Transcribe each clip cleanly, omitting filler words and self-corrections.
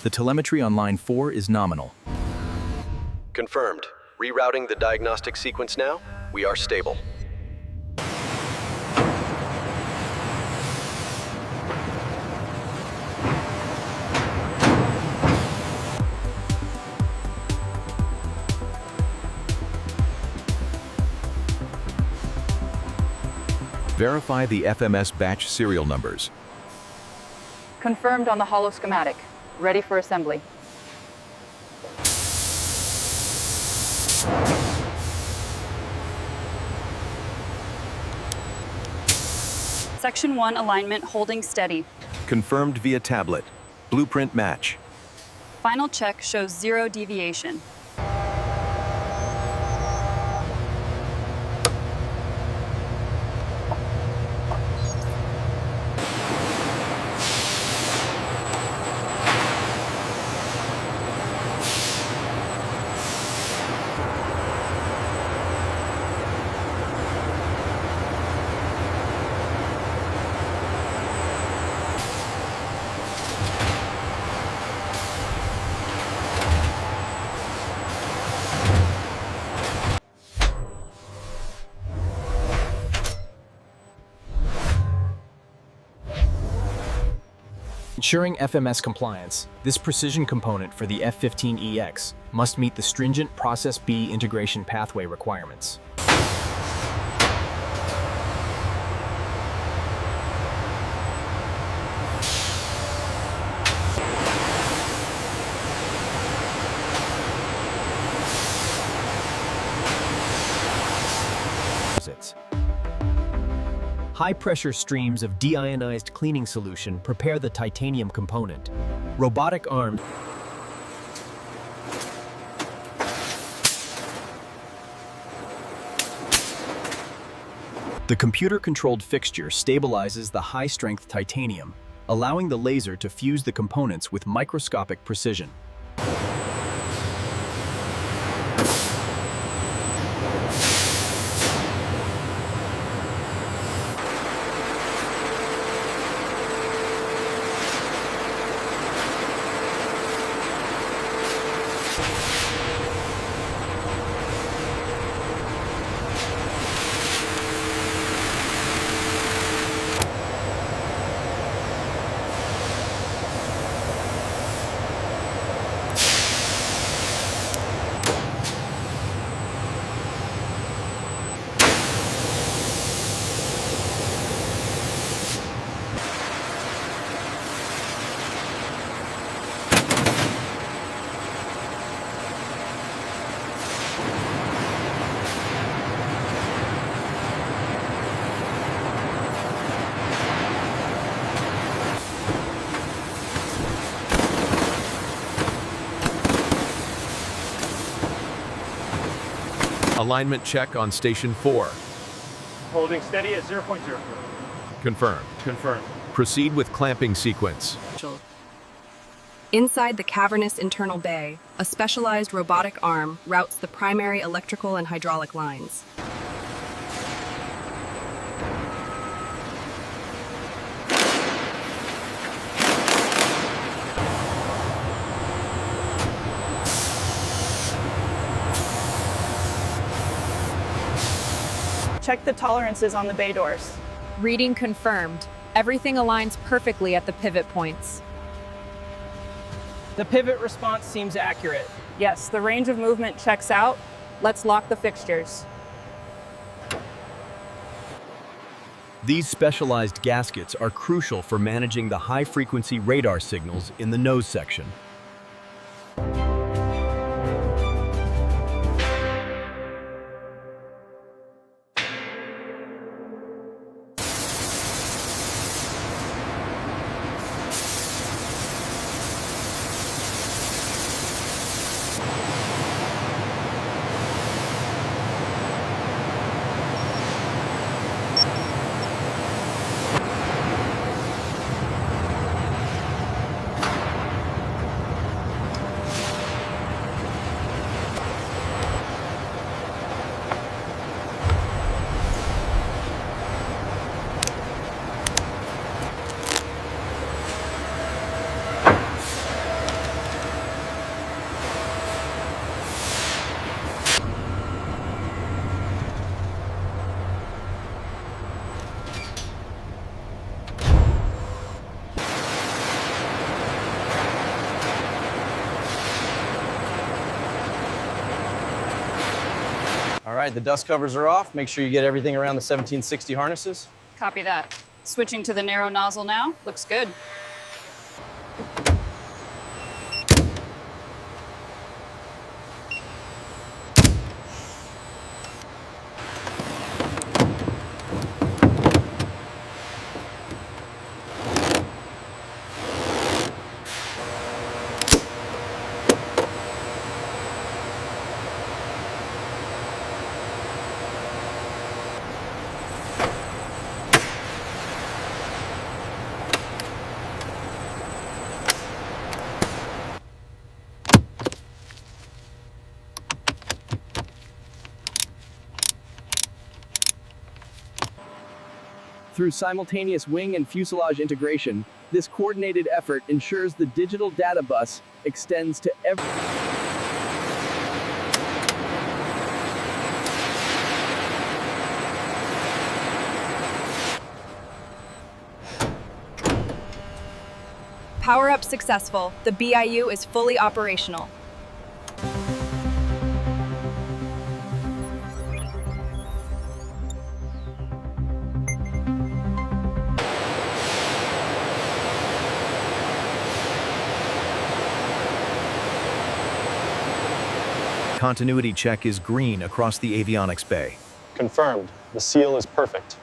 The telemetry on line 4 is nominal. Confirmed. Rerouting the diagnostic sequence now. We are stable. Verify the FMS batch serial numbers. Confirmed on the holo schematic. Ready for assembly. Section 1 alignment holding steady. Confirmed via tablet. Blueprint match. Final check shows 0 deviation. Ensuring FMS compliance, this precision component for the F-15EX must meet the stringent Process B integration pathway requirements. High-pressure streams of deionized cleaning solution prepare the titanium component. Robotic arms The computer-controlled fixture stabilizes the high-strength titanium, allowing the laser to fuse the components with microscopic precision. Alignment check on Station 4. Holding steady at 0.0. Confirmed. Confirmed. Proceed with clamping sequence. Inside the cavernous internal bay, a specialized robotic arm routes the primary electrical and hydraulic lines. Check the tolerances on the bay doors. Reading confirmed. Everything aligns perfectly at the pivot points. The pivot response seems accurate. Yes, the range of movement checks out. Let's lock the fixtures. These specialized gaskets are crucial for managing the high-frequency radar signals in the nose section. right, the dust covers are off. Make sure you get everything around the 1760 harnesses. Copy that. Switching to the narrow nozzle now. Looks good. Through simultaneous wing and fuselage integration, this coordinated effort ensures the digital data bus extends to every... Power up successful. The BIU is fully operational. Continuity check is green across the avionics bay. Confirmed. The seal is perfect.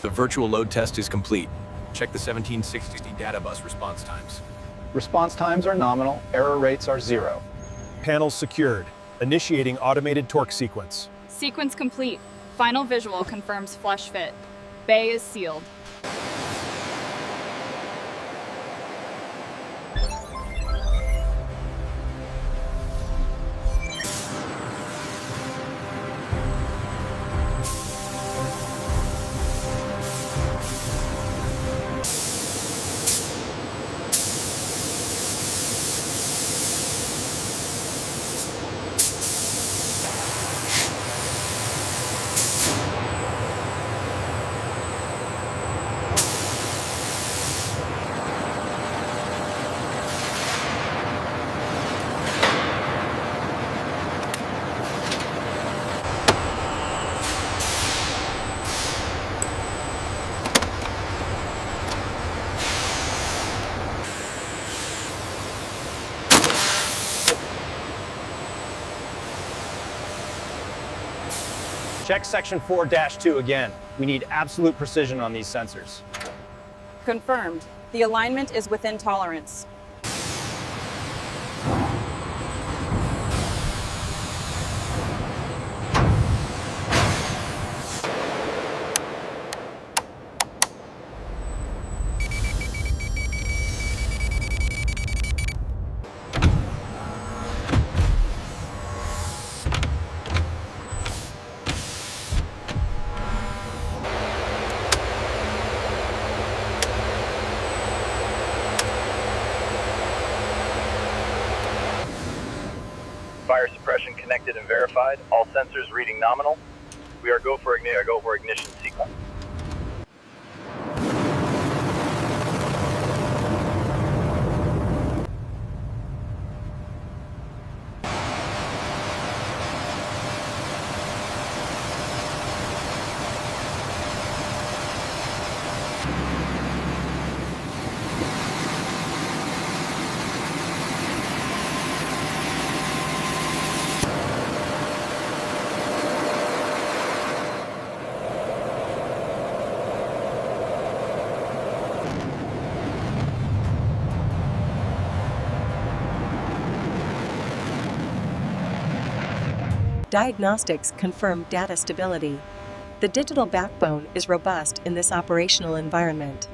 The virtual load test is complete. Check the 1760 Data Bus response times. Response times are nominal, error rates are 0. Panels secured. Initiating automated torque sequence. Sequence complete. Final visual confirms flush fit. Bay is sealed. Check section 4-2 again. We need absolute precision on these sensors. Confirmed. The alignment is within tolerance. Fire suppression connected and verified. All sensors reading nominal. We are go for ignition sequence. Diagnostics confirm data stability. The digital backbone is robust in this operational environment.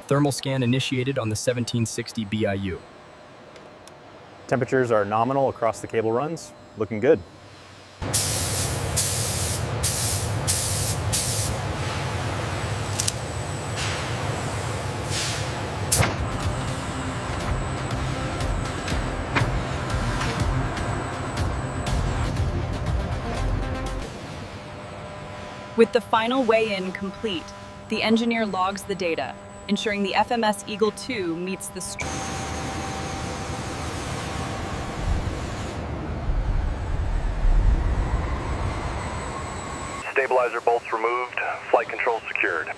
Thermal scan initiated on the 1760 BIU. Temperatures are nominal across the cable runs. Looking good. With the final weigh-in complete, the engineer logs the data, ensuring the FMS Eagle II meets the stabilizer bolts removed. Flight control secured.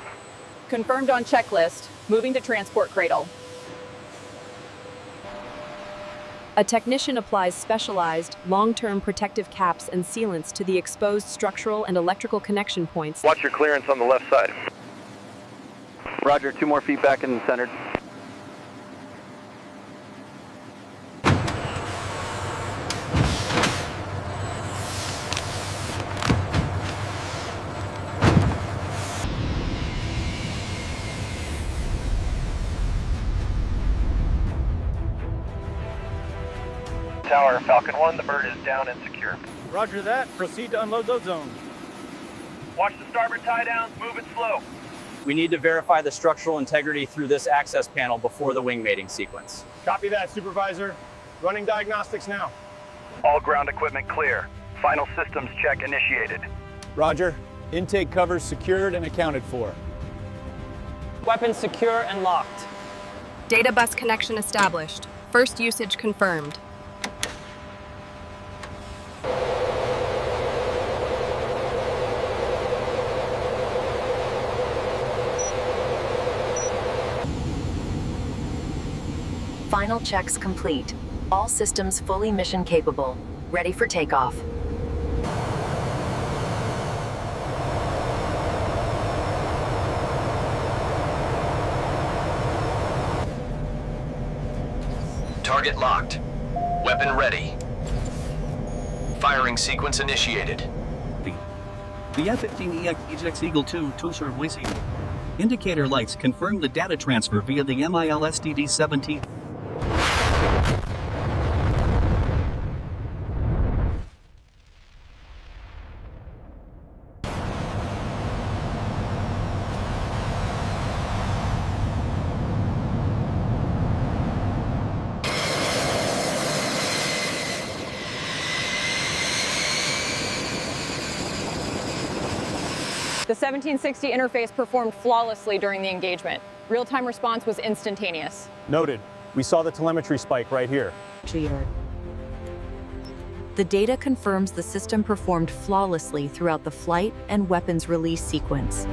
Confirmed on checklist. Moving to transport cradle. A technician applies specialized, long-term protective caps and sealants to the exposed structural and electrical connection points. Watch your clearance on the left side. Roger, 2 more feet back and centered. Tower, Falcon 1, the bird is down and secure. Roger that. Proceed to unload those zones. Watch the starboard tie downs, move it slow. We need to verify the structural integrity through this access panel before the wing mating sequence. Copy that, Supervisor. Running diagnostics now. All ground equipment clear. Final systems check initiated. Roger. Intake covers secured and accounted for. Weapons secure and locked. Data bus connection established. First usage confirmed. Final checks complete. All systems fully mission capable. Ready for takeoff. Target locked. Weapon ready. Firing sequence initiated. The F-15EX Eagle II two-sir voicing. Indicator lights confirm the data transfer via the MIL-STD-1760. The 1760 interface performed flawlessly during the engagement. Real-time response was instantaneous. Noted. We saw the telemetry spike right here. The data confirms the system performed flawlessly throughout the flight and weapons release sequence.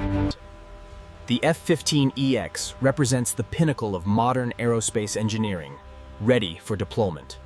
The F-15EX represents the pinnacle of modern aerospace engineering, ready for deployment.